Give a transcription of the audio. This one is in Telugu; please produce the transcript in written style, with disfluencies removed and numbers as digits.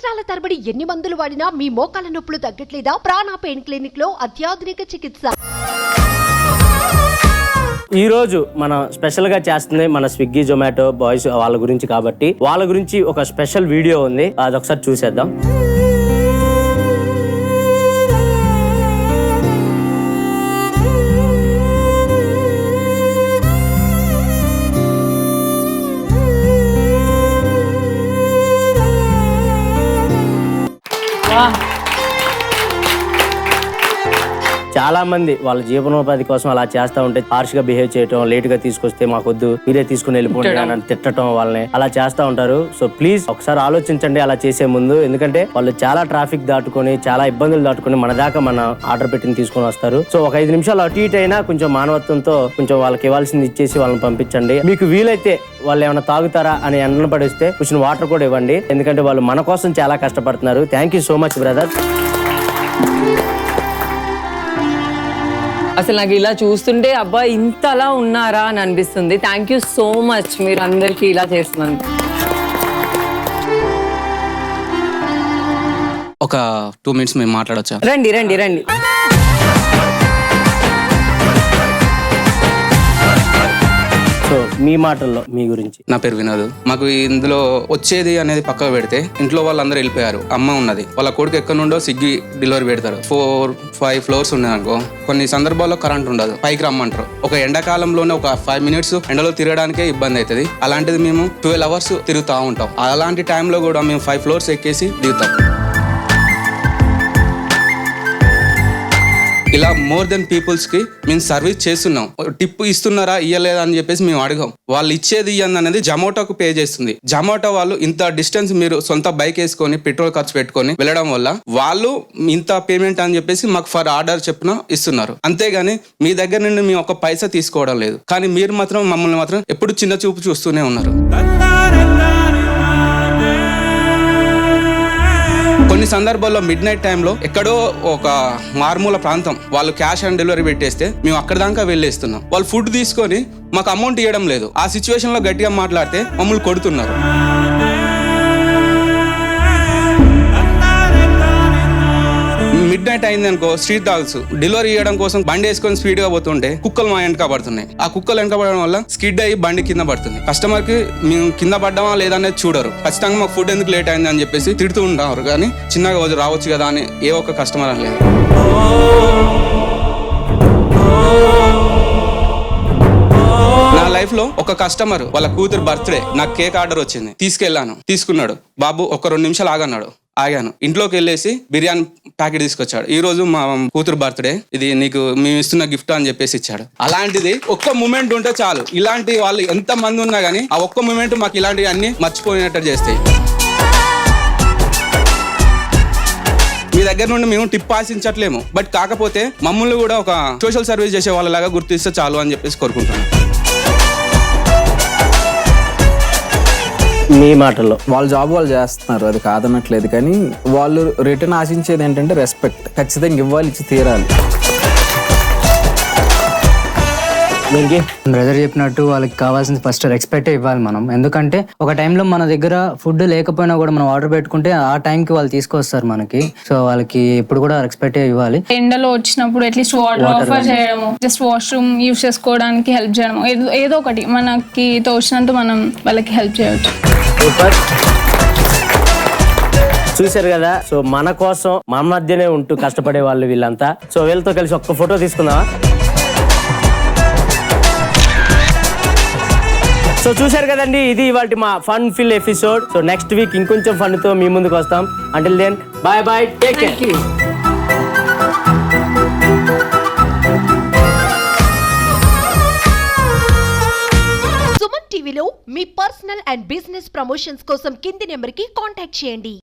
సంవత్సరాల తరబడి ఎన్ని మందులు వాడినా మీ మోకాల నొప్పులు తగ్గట్లేదా? ప్రాణ పెయిన్ క్లినిక్ లో అత్యాధునిక చికిత్స. ఈ రోజు మనం స్పెషల్ గా చేస్తుంది మన స్విగ్గీ జొమాటో బాయ్స్ వాళ్ళ గురించి కాబట్టి వాళ్ళ గురించి ఒక స్పెషల్ వీడియో ఉంది, అదొకసారి చూసేద్దాం. చాలా మంది వాళ్ళ జీవనోపాధి కోసం అలా చేస్తా ఉంటే హార్ష్ గా బిహేవ్ చేయటం, లేట్ గా తీసుకొస్తే మాకొద్దు మీరే తీసుకుని వెళ్ళిపోండి అని తిట్టడం, వాళ్ళని అలా చేస్తా ఉంటారు. సో ప్లీజ్ ఒకసారి ఆలోచించండి అలా చేసే ముందు, ఎందుకంటే వాళ్ళు చాలా ట్రాఫిక్ దాటుకొని చాలా ఇబ్బందులు దాటుకొని మన దాకా మన ఆర్డర్ పెట్టిన తీసుకొని వస్తారు. సో ఒక 5 నిమిషాలు అటు ఇటు అయినా కొంచెం మానవత్వంతో కొంచెం వాళ్ళకి ఇవ్వాల్సింది ఇచ్చేసి వాళ్ళని పంపించండి. మీకు వీలైతే వాళ్ళు ఏమైనా తాగుతారా అని ఎండను పడిస్తే కొంచెం వాటర్ కూడా ఇవ్వండి, ఎందుకంటే వాళ్ళు మన కోసం చాలా కష్టపడుతున్నారు. Thank you so much brother. అసలు నాకు ఇలా చూస్తుంటే అబ్బా ఇంతలా ఉన్నారా అని అనిపిస్తుంది. థ్యాంక్ యూ సో మచ్ మీరు అందరికీ ఇలా చేస్తున్నాను. ఒక 2 minutes మేము మాట్లాడొచ్చా? రండి రండి రండి. సో మీ మాటల్లో మీ గురించి. నా పేరు వినోద్. మాకు ఇందులో వచ్చేది అనేది పక్కకు పెడితే ఇంట్లో వాళ్ళందరూ వెళ్ళిపోయారు. అమ్మ ఉన్నది, వాళ్ళ కొడుకు ఎక్కడి నుండో స్విగ్గీ డెలివరీ పెడతారు. 4-5 floors ఉన్నాయనుకో, కొన్ని సందర్భాల్లో కరెంట్ ఉండదు, పైకి రమ్మంటారు. ఒక ఎండాకాలంలోనే ఒక 5 minutes ఎండలో తిరగడానికే ఇబ్బంది అవుతుంది. అలాంటిది మేము 12 hours తిరుగుతూ ఉంటాం. అలాంటి టైంలో కూడా మేము 5 floors ఎక్కేసి దిగుతాం. ఇలా మోర్ దెన్ పీపుల్స్ కి మేము సర్వీస్ చేస్తున్నాం. టిప్ ఇస్తున్నారా ఇయ్యలేదా అని చెప్పేసి మేము అడగం. వాళ్ళు ఇచ్చేది ఇయ్యంది అనేది జొమాటోకు పే చేస్తుంది. జొమాటో వాళ్ళు ఇంత డిస్టెన్స్ మీరు సొంత బైక్ వేసుకొని పెట్రోల్ ఖర్చు పెట్టుకొని వెళ్ళడం వల్ల వాళ్ళు ఇంత పేమెంట్ అని చెప్పేసి మాకు ఫర్ ఆర్డర్ చెప్పిన ఇస్తున్నారు. అంతేగాని మీ దగ్గర నుండి మేము ఒక పైసా తీసుకోవడం లేదు. కానీ మీరు మాత్రం మమ్మల్ని మాత్రం ఎప్పుడు చిన్న చూపు చూస్తూనే ఉన్నారు. కొన్ని సందర్భాల్లో మిడ్-నైట్ టైంలో ఎక్కడో ఒక మారుమూల ప్రాంతం వాళ్ళు క్యాష్ ఆన్ డెలివరీ పెట్టేస్తే మేము అక్కడ దాకా వెళ్ళేస్తున్నాం. వాళ్ళు ఫుడ్ తీసుకొని మాకు అమౌంట్ ఇవ్వడం లేదు. ఆ సిచ్యువేషన్ లో గట్టిగా మాట్లాడితే మమ్మల్ని కొడుతున్నారు. మిడ్-నైట్ అయింది అనుకో, స్ట్రీట్ డాగ్స్ డెలివరీ ఇవ్వడం కోసం బండి వేసుకొని స్పీడ్ గా పోతుంటే కుక్కలు మా వెనక పడుతున్నాయి. ఆ కుక్కలు వెనక పడడం వల్ల స్కిడ్ అయ్యి బండి కింద పడుతుంది. కస్టమర్ కి మేము కింద పడ్డామా లేదా అనేది చూడరు. ఖచ్చితంగా మాకు ఫుడ్ ఎందుకు లేట్ అయింది అని చెప్పేసి తిడుతూ ఉంటారు. కానీ చిన్నగా రావచ్చు కదా అని ఏ ఒక్క కస్టమర్ అనలేదు. నా లైఫ్ లో ఒక కస్టమర్ వాళ్ళ కూతురు బర్త్డే, నాకు కేక్ ఆర్డర్ వచ్చింది, తీసుకెళ్లాను, తీసుకున్నాడు. బాబు ఒక 2 నిమిషాలు ఆగాను. ఇంట్లోకి వెళ్ళేసి బిర్యానీ ప్యాకెట్ తీసుకొచ్చాడు. ఈ రోజు మా కూతురు బర్త్డే, ఇది నీకు మేము ఇస్తున్న గిఫ్ట్ అని చెప్పేసి ఇచ్చాడు. అలాంటిది ఒక్క మూమెంట్ ఉంటే చాలు. ఇలాంటి వాళ్ళు ఎంత మంది ఉన్నా గానీ ఆ ఒక్క మూమెంట్ మాకు ఇలాంటివి అన్ని మర్చిపోయినట్టు చేస్తాయి. మీ దగ్గర నుండి మేము టిప్ ఆశించట్లేము, బట్ కాకపోతే మమ్మల్ని కూడా ఒక సోషల్ సర్వీస్ చేసే వాళ్ళలాగా గుర్తిస్తే చాలు అని చెప్పేసి కోరుకుంటున్నాను. మీ మాటల్లో. వాళ్ళ జాబ్ వాళ్ళు చేస్తున్నారు, అది కాదనట్లేదు. కానీ వాళ్ళు రిటర్న్ ఆశించేది ఏంటంటే రెస్పెక్ట్. ఖచ్చితంగా ఇవ్వాలి, ఇచ్చి తీరాలి. బ్రదర్ చెప్పినట్టు వాళ్ళకి కావాల్సింది ఫస్ట్ రెస్పెక్ట్ ఇవ్వాలి మనం. ఎందుకంటే ఒక టైంలో మన దగ్గర ఫుడ్ లేకపోయినా కూడా మనం ఆర్డర్ పెట్టుకుంటే ఆ టైంకి వాళ్ళు తీసుకొస్తారు మనకి. సో వాళ్ళకి ఇప్పుడు కూడా రెస్పెక్ట్ ఇవ్వాలి. ఎండలో వచ్చినప్పుడు అట్లీస్ట్ వాటర్ ఆఫర్ చేయడము, జస్ట్ వాష్రూమ్ యూజ్ చేసుకోవడానికి హెల్ప్ చేయడము, ఏదో ఒకటి మనకి తోచినంత మనం వాళ్ళకి హెల్ప్ చేయవచ్చు. చూశారు కదా, సో మన కోసం మన మధ్యనే ఉంటూ కష్టపడే వాళ్ళు వీళ్ళంతా. సో వీళ్ళతో కలిసి ఒక్క ఫోటో తీసుకుందామా? సో చూశారు కదండి, ఇది ఇవాళ మా fun filled episode. So next week ఇంకొంచెం ఫన్ తో మీ ముందుకు వస్తాం. Until then bye bye, take care. Suman టీవీలో మీ పర్సనల్ అండ్ బిజినెస్ ప్రమోషన్స్ కోసం కింది నెంబర్ కి కాంటాక్ట్ చేయండి.